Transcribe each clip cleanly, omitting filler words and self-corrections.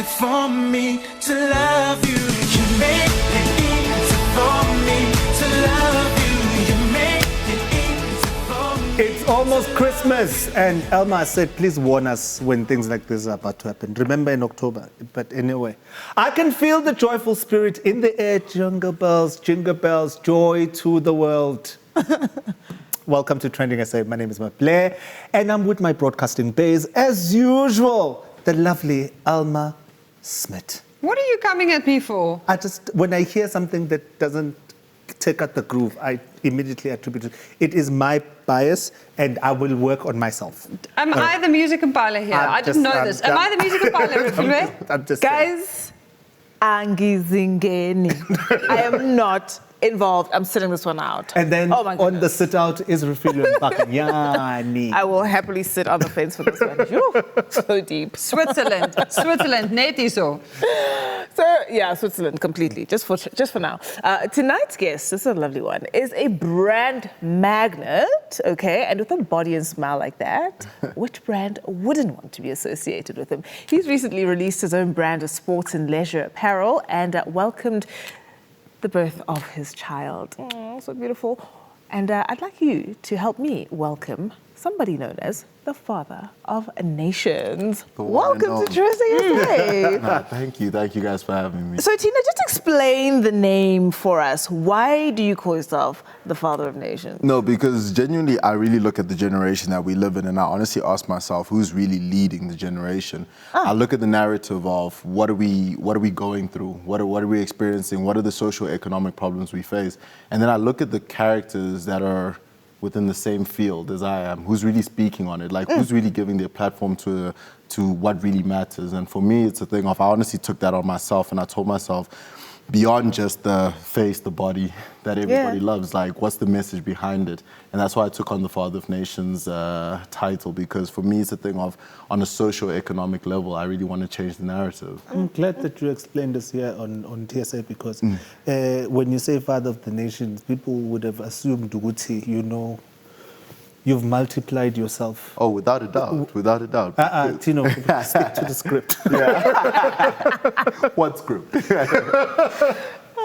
easy for me to love you. You make it easy for me to love you. You make it easy for me. It's almost Christmas, and Elma said, please warn us when things like this are about to happen. Remember in October. But anyway, I can feel the joyful spirit in the air. Jingle bells, joy to the world. Welcome to TrendingSA. My name is Blair, and I'm with my broadcasting bays, as usual, the lovely Alma Smith. What are you coming at me for? When I hear something that doesn't take out the groove, I immediately attribute it. It is my bias, and I will work on myself. Am I the music compiler here? I didn't know this. Am I the music compiler, I'm just Guys, Angizingeni. I am not involved. I'm sitting this one out. And then oh my on the sit out is Refilio and Chanyani. I will happily sit on the fence for this one. Phew, so deep. Switzerland, neti so. So yeah, Switzerland completely. Just for now. Tonight's guest, this is a lovely one, is a brand magnet. Okay, and with a body and smile like that, which brand wouldn't want to be associated with him? He's recently released his own brand of sports and leisure apparel and welcomed the birth of his child. Oh, so beautiful. And I'd like you to help me welcome somebody known as the father of nations. Welcome to TrendingSA. Thank you guys for having me. So Tina, just explain the name for us. Why do you call yourself the father of nations? No, because genuinely I really look at the generation that we live in, and I honestly ask myself, who's really leading the generation? I look at the narrative of what are we going through? What are we experiencing? What are the socio-economic problems we face? And then I look at the characters that are within the same field as I am, who's really speaking on it, like who's really giving their platform to what really matters. And for me, it's a thing of, I honestly took that on myself, and I told myself, beyond just the face, the body that everybody loves, like what's the message behind it? And that's why I took on the Father of Nations title, because for me, it's a thing of, on a socio-economic level, I really want to change the narrative. I'm glad that you explained this here on TSA, because when you say Father of the Nations, people would have assumed, Guti, you've multiplied yourself. Oh, without a doubt. Tino, stick to the script. What script?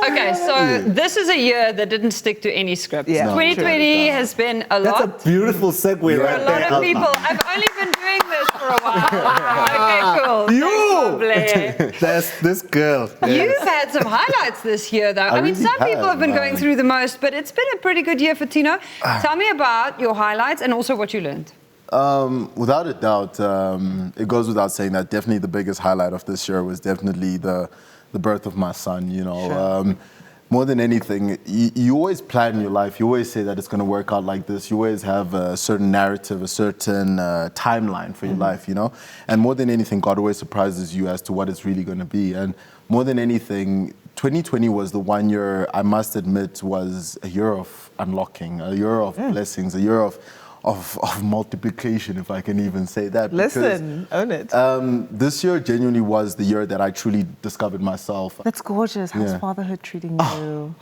Okay, so this is a year that didn't stick to any script. Yeah. 2020 has been a lot. That's a beautiful segue For right a there. lot of people. I've only been doing this for a while. Okay, cool. That's this girl. You've had some highlights this year, though. I mean, really some people have been have, going through the most, but it's been a pretty good year for Tino. Tell me about your highlights and also what you learned. Without a doubt, it goes without saying that definitely the biggest highlight of this year was definitely the birth of my son. More than anything, you always plan your life. You always say that it's going to work out like this. You always have a certain narrative, a certain timeline for your life, And more than anything, God always surprises you as to what it's really going to be. And more than anything, 2020 was the one year, I must admit, was a year of unlocking, a year of blessings, a year of multiplication, if I can even say that. Listen, own it. This year genuinely was the year that I truly discovered myself. That's gorgeous. How's fatherhood treating you?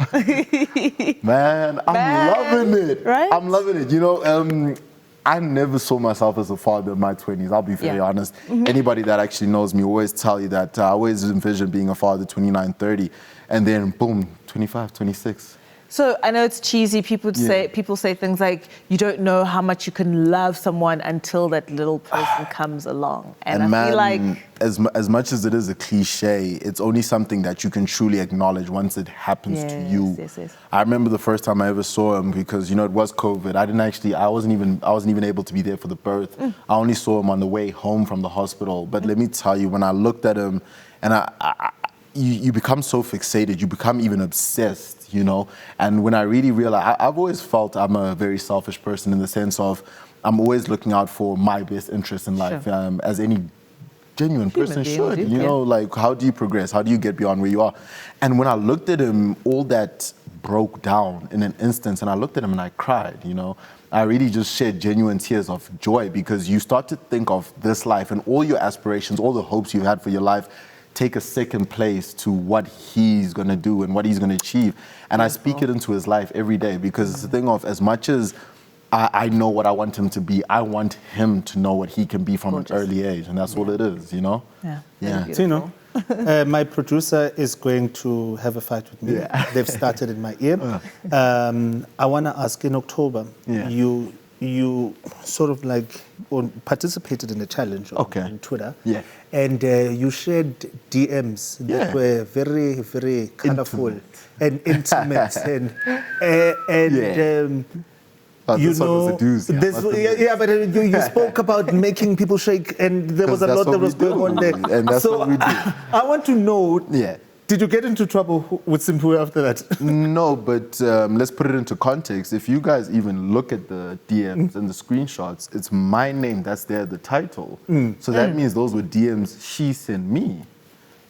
Man, I'm loving it. Right? I'm loving it. I never saw myself as a father in my 20s, I'll be very honest. Anybody that actually knows me always tell you that I always envisioned being a father 29, 30, and then boom, 25, 26. So I know it's cheesy. People say things like, you don't know how much you can love someone until that little person comes along. And I feel like, as much as it is a cliche, it's only something that you can truly acknowledge once it happens to you. Yes. I remember the first time I ever saw him, because it was COVID. I wasn't even able to be there for the birth. I only saw him on the way home from the hospital. But let me tell you, when I looked at him, and you become so fixated, you become even obsessed, And when I really realized, I've always felt I'm a very selfish person in the sense of I'm always looking out for my best interests in life, as any genuine person should. Like, how do you progress? How do you get beyond where you are? And when I looked at him, all that broke down in an instant, and I looked at him and I cried, I really just shed genuine tears of joy, because you start to think of this life and all your aspirations, all the hopes you had for your life, take a second place to what he's going to do and what he's going to achieve. And I speak it into his life every day, because it's the thing of, as much as I know what I want him to be, I want him to know what he can be from an early age. And that's all it is, Yeah. Tino, My producer is going to have a fight with me. Yeah. They've started in my ear. I want to ask, in October, Yeah. you sort of like participated in a challenge on Twitter. Yeah. And you shared DMs that were very, very colorful and intimate. But you this one was a doozy, I must admit. but you spoke about making people shake, and there was a 'Cause lot that's that what was we do. going on there. And that's so what we do. I want to know, Yeah. did you get into trouble with Simpu after that? No, but let's put it into context. If you guys even look at the DMs and the screenshots, it's my name that's there, the title. So that means those were DMs she sent me.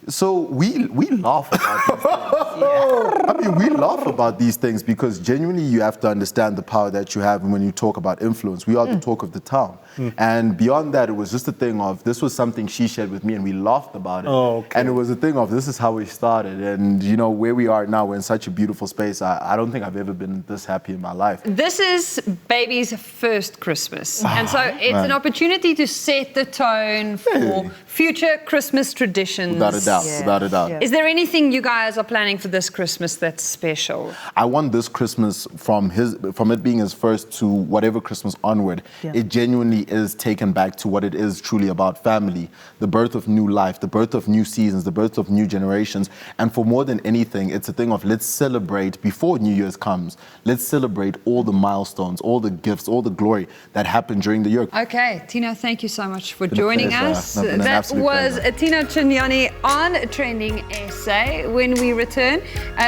So we laugh about these things. I mean, we laugh about these things because genuinely you have to understand the power that you have when you talk about influence. We are the talk of the town. And beyond that, it was just a thing of this was something she shared with me and we laughed about it. Oh, okay. And it was a thing of this is how we started. And you know, where we are now, we're in such a beautiful space. I don't think I've ever been this happy in my life. This is baby's first Christmas. And so it's an opportunity to set the tone for future Christmas traditions. Without a doubt, without a doubt. Is there anything you guys are planning for this Christmas that's special? I want this Christmas from it being his first to whatever Christmas onward, it genuinely is taken back to what it is truly about family, the birth of new life, the birth of new seasons, the birth of new generations. And for more than anything, it's a thing of let's celebrate before New Year's comes. Let's celebrate all the milestones, all the gifts, all the glory that happened during the year. Okay, Tino, thank you so much for Been a joining pleasure. us. No, been an That absolute was pleasure. Tino Chanyani on Trending SA. When we return,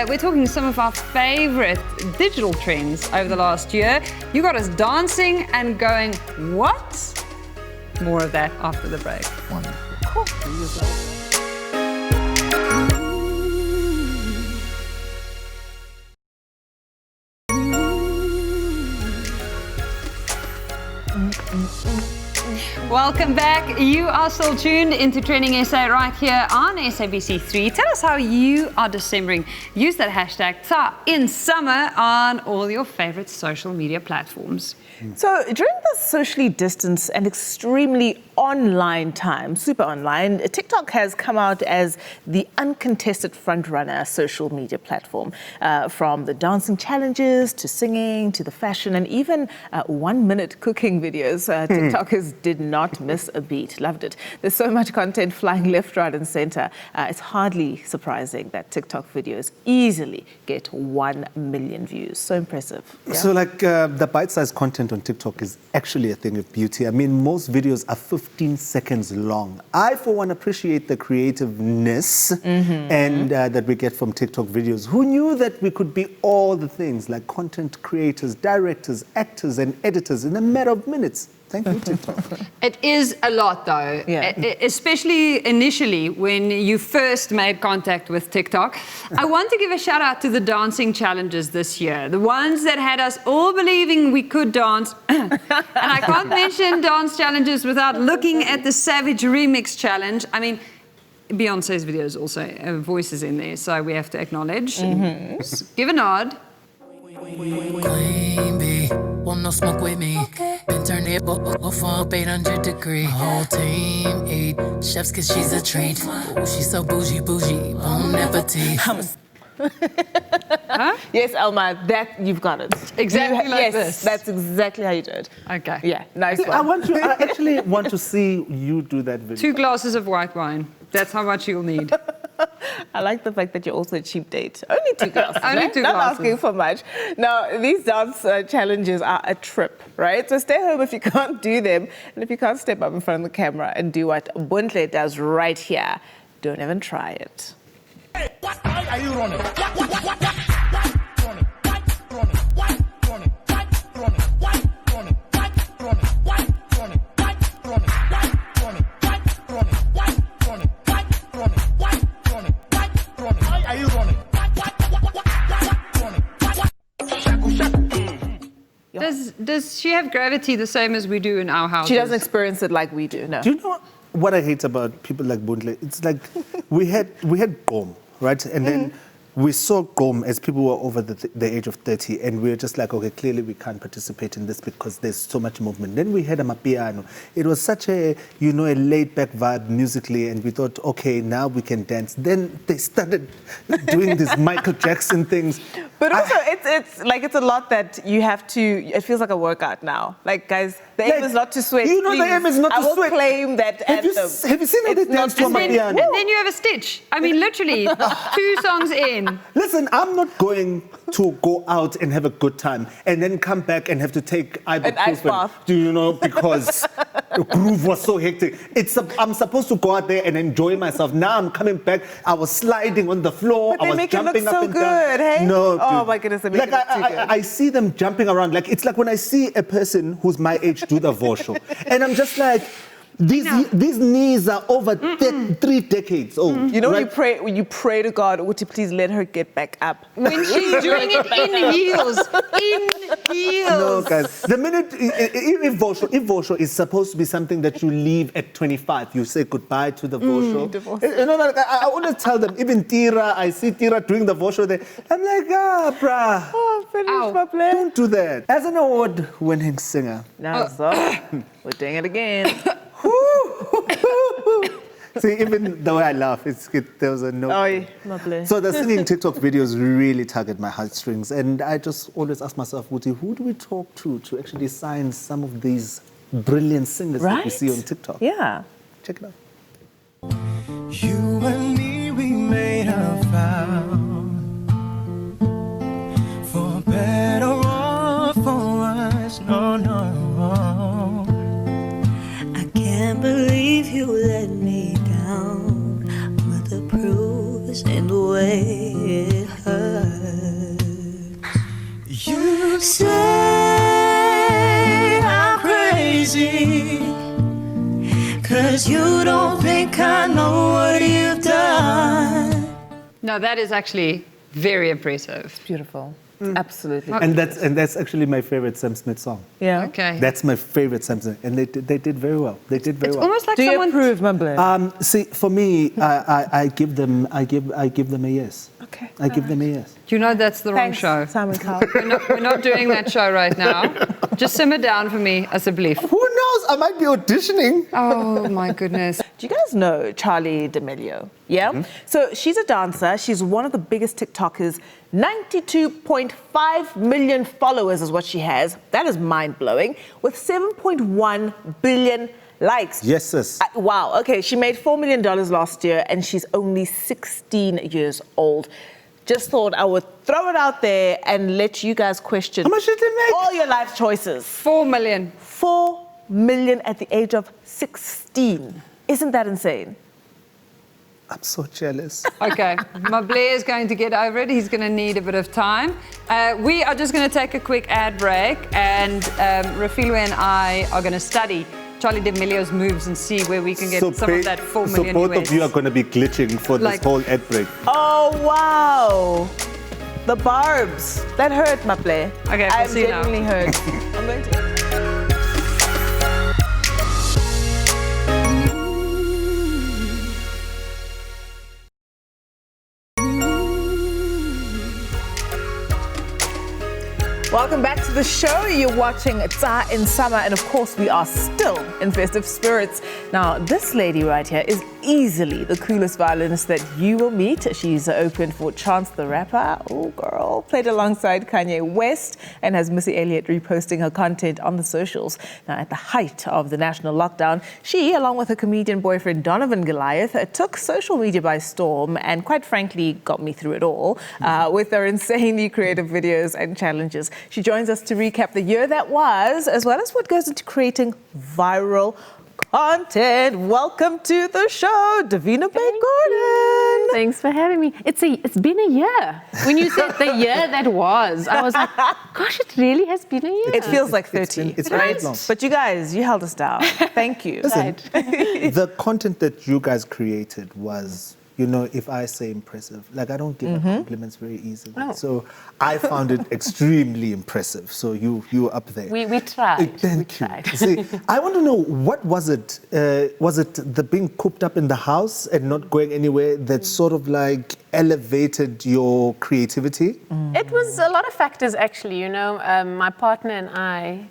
we're talking some of our favorite digital trends over the last year. You got us dancing and going, what? More of that after the break. Wonderful. Welcome back. You are still tuned into Trending SA right here on SABC3. Tell us how you are Decembering. Use that hashtag #InSummer on all your favorite social media platforms. So during the socially distanced and extremely online time, super online, TikTok has come out as the uncontested frontrunner social media platform. From the dancing challenges to singing to the fashion and even 1-minute cooking videos, TikTokers did not miss a beat. Loved it. There's so much content flying left, right and center. It's hardly surprising that TikTok videos easily get 1 million views. So impressive. Yeah? So like the bite-sized content on TikTok is actually a thing of beauty. I mean, most videos are 15 seconds long. I, for one, appreciate the creativeness and that we get from TikTok videos. Who knew that we could be all the things like content creators, directors, actors and editors in a matter of minutes? Thank you, TikTok. It is a lot though, especially initially when you first made contact with TikTok. I want to give a shout out to the dancing challenges this year, the ones that had us all believing we could dance. And I can't mention dance challenges without looking at the Savage Remix Challenge. I mean, Beyonce's video is also voices in there, so we have to acknowledge. Give a nod. Queen bee, want no smoke with me. Been turned it off 800 degree. Whole team eat chefs cause she's a treat. Ooh, she's so bougie, bon appetit. Yes, Elma, that you've got it. Exactly like yes, this. That's exactly how you do it. Okay. Yeah, nice I one. actually want to see you do that video. 2 glasses of white wine. That's how much you'll need. I like the fact that you're also a cheap date. Only 2 glasses. Only right? 2 Not glasses. asking for much. Now, these dance challenges are a trip, right? So stay home if you can't do them. And if you can't step up in front of the camera and do what Buntle does right here, don't even try it. Hey, what are you running? Does she have gravity the same as we do in our houses? She doesn't experience it like we do, no. Do you know what I hate about people like Bundle? It's like we had Gom, right? And then we saw Gqom as people were over the age of 30, and we were just like, okay, clearly we can't participate in this because there's so much movement. Then we had Amapiano. It was such a, a laid-back vibe musically, and we thought, okay, now we can dance. Then they started doing these Michael Jackson things. But also, it's a lot that you have to. It feels like a workout now. Like, guys, the aim is not to sweat. You know, the aim is not to sweat. I will claim that. Have you seen how they dance to Amapiano? And then you have a stitch. I mean, literally, 2 songs in. Listen, I'm not going to go out and have a good time and then come back and have to take ibuprofen. Because the groove was so hectic. I'm supposed to go out there and enjoy myself. Now I'm coming back. I was sliding on the floor. But I was jumping up and down. Good, hey? No, oh dude. My goodness, they make it look too good. I see them jumping around. Like it's like when I see a person who's my age do the vosho, and I'm just like, these knees are over 3 decades old. You know, right? when you pray to God, would you please let her get back up? When she's doing it in heels. No, guys. The minute, if vosho is supposed to be something that you leave at 25, you say goodbye to the vosho. I always tell them, even Tira, I see Tira doing the vosho there. I'm like, bruh. Oh, finish my plan. Don't do that. As an award-winning singer. Now, we're doing it again. See, even the way I laugh, there was a note. Oh, so the singing TikTok videos really target my heartstrings, and I just always ask myself, Wuti, who do we talk to actually sign some of these brilliant singers that we see on TikTok? Yeah. Check it out. You and me, we made a vow, for better or for worse, no. Can't believe you let me down, but the proof is in the way it hurts. You Say I'm crazy, 'cause you don't think I know what you've done. No, that is actually very impressive. Beautiful. Absolutely. And that's actually my favorite Sam Smith song. Yeah. Okay. That's my favorite Sam Smith, and they did very well. They did very It's well. almost like Do someone... you approve, Mambule? See, for me, I give them a yes. Okay. I give them a yes. Do you know that's the wrong Thanks, show? Simon Cowell. We're not doing that show right now. Just simmer down for me, asseblief. Who knows? I might be auditioning. Oh, my goodness. Do you guys know Charlie D'Amelio? Yeah? Mm-hmm. So she's a dancer. She's one of the biggest TikTokers. 92.5 million followers is what she has. That is mind-blowing. With 7.1 billion likes. Yes, sis. Wow. Okay, she made $4 million last year, and she's only 16 years old. Just thought I would throw it out there and let you guys question How much did they make? all your life choices. 4 million. 4 million at the age of 16. Isn't that insane? I'm so jealous. Okay, Mabule is going to get over it. He's going to need a bit of time. We are just going to take a quick ad break, and Refilwe and I are going to study Charlie D'Amelio's moves and see where we can get some of that 4 million. So both US. of you are going to be glitching for this whole ad break. Oh, wow. The barbs. That hurt, Maple. Okay, we'll see now. I'm genuinely hurt. I'm going to... Welcome back to the show. You're watching TsA in Summer, and of course, we are still in festive spirits. Now, this lady right here is easily the coolest violinist that you will meet. She's opened for Chance the Rapper. Oh, girl. Played alongside Kanye West and has Missy Elliott reposting her content on the socials. Now, at the height of the national lockdown, she, along with her comedian boyfriend Donovan Goliath, took social media by storm and, quite frankly, got me through it all with her insanely creative videos and challenges. She joins us to recap the year that was, as well as what goes into creating viral content. Welcome to the show, Davina Gordon. Thanks for having me. It's been a year. When you said the year that was, I was like, gosh, it really has been a year. It feels like 30. It's right? Long. But you guys, you held us down. Thank you. Listen, the content that you guys created was you know, if I say impressive, like I don't give her compliments very easily. So I found it extremely impressive. So you were up there. We tried. Thank you. See, I want to know, what was it? Was it the being cooped up in the house and not going anywhere that sort of like elevated your creativity? It was a lot of factors, actually. You know, my partner and I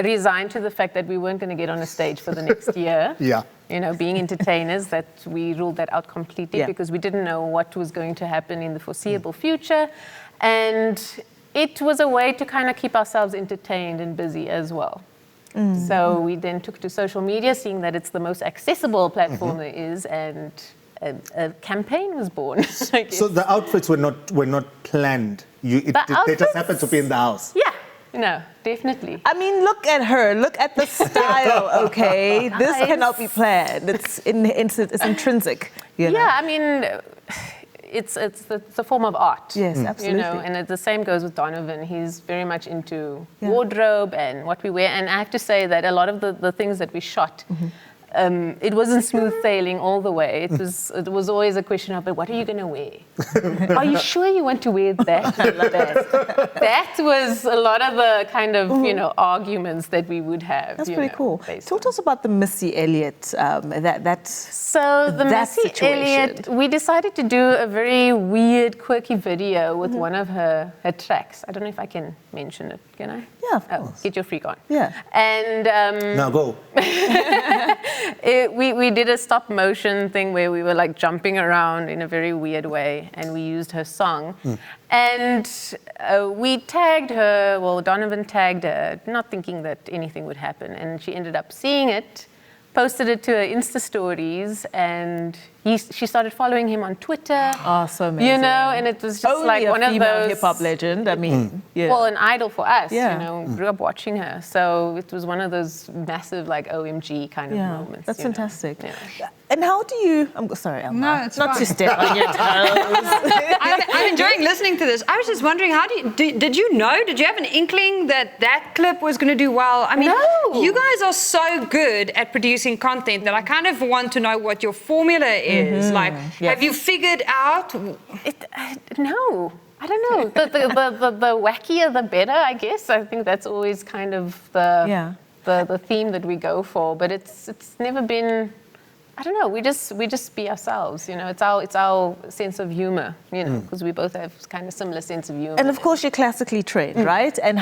resigned to the fact that we weren't going to get on a stage for the next year. Yeah. You know, being entertainers, that we ruled that out completely because we didn't know what was going to happen in the foreseeable future. And it was a way to kind of keep ourselves entertained and busy as well. So we then took to social media, seeing that it's the most accessible platform there is, and a campaign was born. So the outfits were not planned. They just happened to be in the house. Yeah. No, definitely. I mean, look at her. Look at the style, okay? This cannot be planned. It's intrinsic, you know? Yeah, I mean, it's a form of art. Yes, absolutely. You know, and the same goes with Donovan. He's very much into wardrobe and what we wear. And I have to say that a lot of the things that we shot, it wasn't smooth sailing all the way. It was always a question of, but what are you going to wear? Are you sure you want to wear that? That was a lot of the kind of, you know, arguments that we would have. That's pretty cool. Talk to us about the Missy Elliott, So the Missy Elliott, we decided to do a very weird, quirky video with one of her tracks. I don't know if I can mention it, can I? Yeah, of course. Get your freak on. Yeah. And Now go. we did a stop motion thing where we were like jumping around in a very weird way, and we used her song. And we tagged her, well, Donovan tagged her, not thinking that anything would happen. And she ended up seeing it, posted it to her Insta stories, and she started following him on Twitter. Oh, so amazing. You know, and it was just Only like one of those hip-hop legend, I mean. Well, an idol for us, Yeah. you know, grew up watching her. So it was one of those massive, like, OMG kind of moments. That's you know. fantastic. Yeah. And how do you, I'm sorry, Elma. No, it's not fine. to step on your toes. I'm enjoying listening to this. I was just wondering, how did you know? Did you have an inkling that clip was going to do well? I mean, No. you guys are so good at producing content that I kind of want to know what your formula is. Like, have you figured out? No, I don't know. The wackier, the better, I guess. I think that's always kind of the theme that we go for. But it's never been. I don't know. We just be ourselves. You know, it's our sense of humor. You know, because we both have kind of similar sense of humor. And of course, you're classically trained, right? And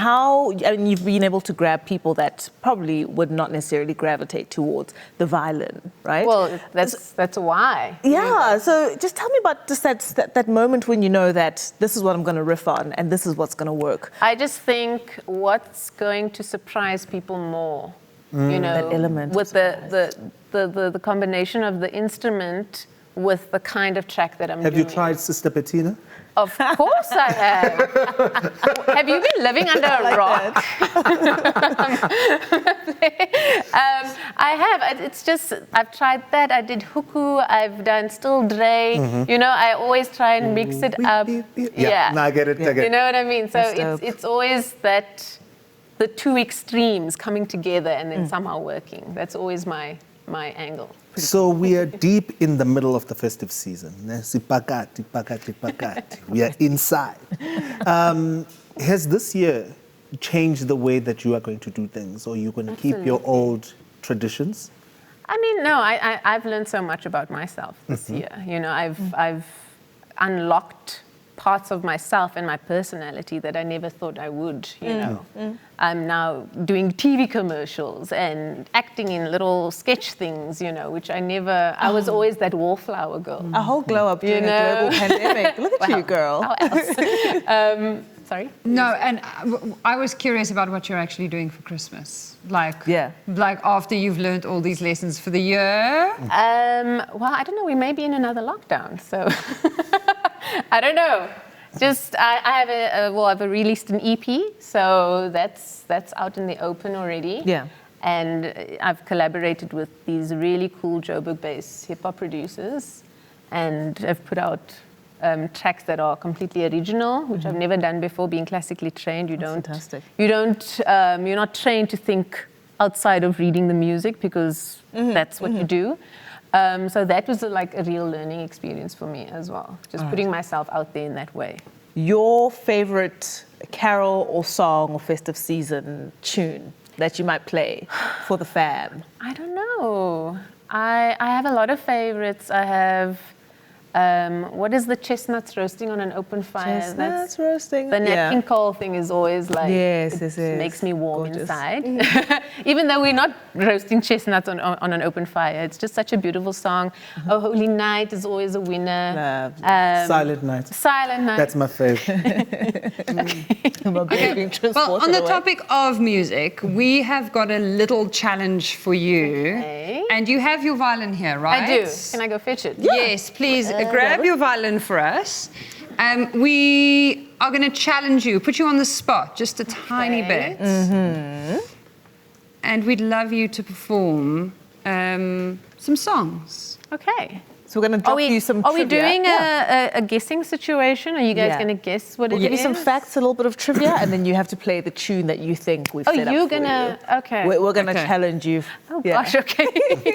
you've been able to grab people that probably would not necessarily gravitate towards the violin, right? Well, that's why. Yeah. So just tell me about just that moment when you know that this is what I'm going to riff on and this is what's going to work. I just think what's going to surprise people more, you know, That element with the combination of the instrument with the kind of track that I'm doing. Have you tried Sister Bettina? Of course I have. Have you been living under a rock? I have. It's just, I've tried that. I did huku. I've done still dre. You know, I always try and mix it up. Yeah. No, I get it. You know what I mean? So That's dope. it's always that, the two extremes coming together and then somehow working. That's always my angle. So we are deep in the middle of the festive season. Sipakati, pakati, pakati. We are inside. Has this year changed the way that you are going to do things, or you're going to keep your old traditions? I mean, no, I've learned so much about myself this year. You know, I've unlocked parts of myself and my personality that I never thought I would, you know. I'm now doing TV commercials and acting in little sketch things, you know, which I was always that wallflower girl. A whole glow up during a global pandemic. Look at you, girl. How else? Sorry? No, and I was curious about what you're actually doing for Christmas. Like after you've learned all these lessons for the year? Well, I don't know. We may be in another lockdown, so I don't know. Just I've released an EP, so that's out in the open already. Yeah. And I've collaborated with these really cool Joburg-based hip-hop producers, and I've put out tracks that are completely original, which I've never done before. Being classically trained, Fantastic. you're not trained to think outside of reading the music because that's what you do. So that was like a real learning experience for me as well. Just putting myself out there in that way. Your favorite carol or song or festive season tune that you might play for the fam? I don't know. I have a lot of favorites. I have, what is the chestnuts roasting on an open fire? Chestnuts roasting. The Nat King Cole thing is always like, Yes, it makes me warm gorgeous. inside. Even though we're not roasting chestnuts on an open fire, it's just such a beautiful song. Oh Holy Night is always a winner. Silent Night. Silent Night. That's my favorite. Well, on the topic of music, we have got a little challenge for you. Okay. And you have your violin here, right? I do. Can I go fetch it? Yes, please grab your violin for us. We are going to challenge you, put you on the spot just a tiny bit. And we'd love you to perform some songs. Okay. So we're going to drop you some Are we trivia. doing a guessing situation? Are you guys going to guess what it is? We'll give you some facts, a little bit of trivia, and then you have to play the tune that you think we've Oh, set up you're for going to... you. Okay. We're going to Okay. challenge you. Oh, gosh, okay.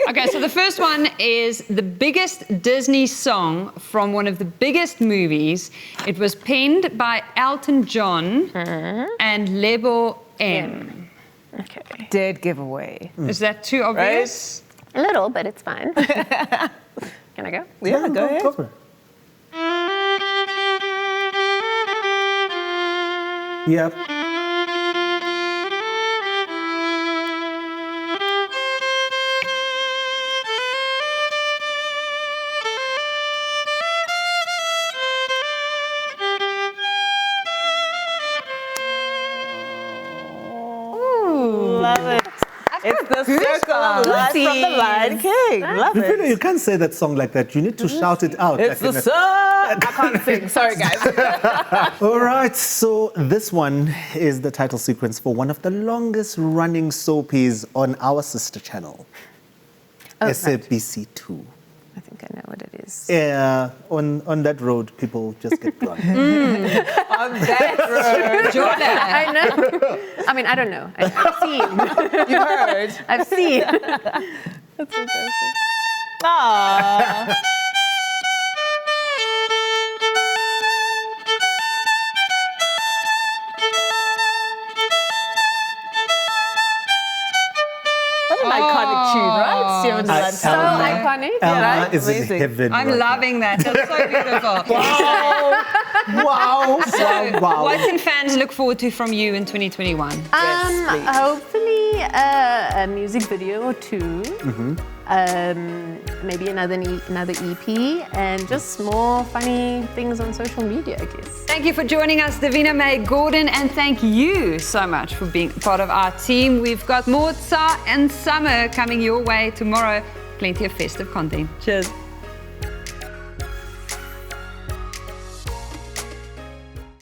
Okay, so the first one is the biggest Disney song from one of the biggest movies. It was penned by Elton John and Lebo M. Okay. Dead giveaway. Is that too obvious? A little, but it's fine. Can I go? Yeah, go ahead. Go for it. Yep. Love it. It's the circle of life from the Lion King. Love Davina, it. you can't say that song like that. You need to shout it out. It's like the in a- sun. I can't sing. Sorry, guys. All right, so this one is the title sequence for one of the longest running soapies on our sister channel, SABC2. I think I know what it is. On that road, people just get drunk. On that road. Jordan. I know. I mean, I don't know. I've seen. You heard. I've seen. That's fantastic. Aww. What an iconic tune, right? Steven I- Dylan. So Elma. iconic. Elma right? is in Amazing. heaven. I'm right now. loving that. That's so beautiful. Wow. So, Wow. what can fans look forward to from you in 2021? please. Hopefully a music video or two. Maybe another EP, and just more funny things on social media, I guess. Thank you for joining us, Davina Gordon, and thank you so much for being part of our team. We've got more Tsa and Summer coming your way tomorrow. Plenty of festive content. Cheers.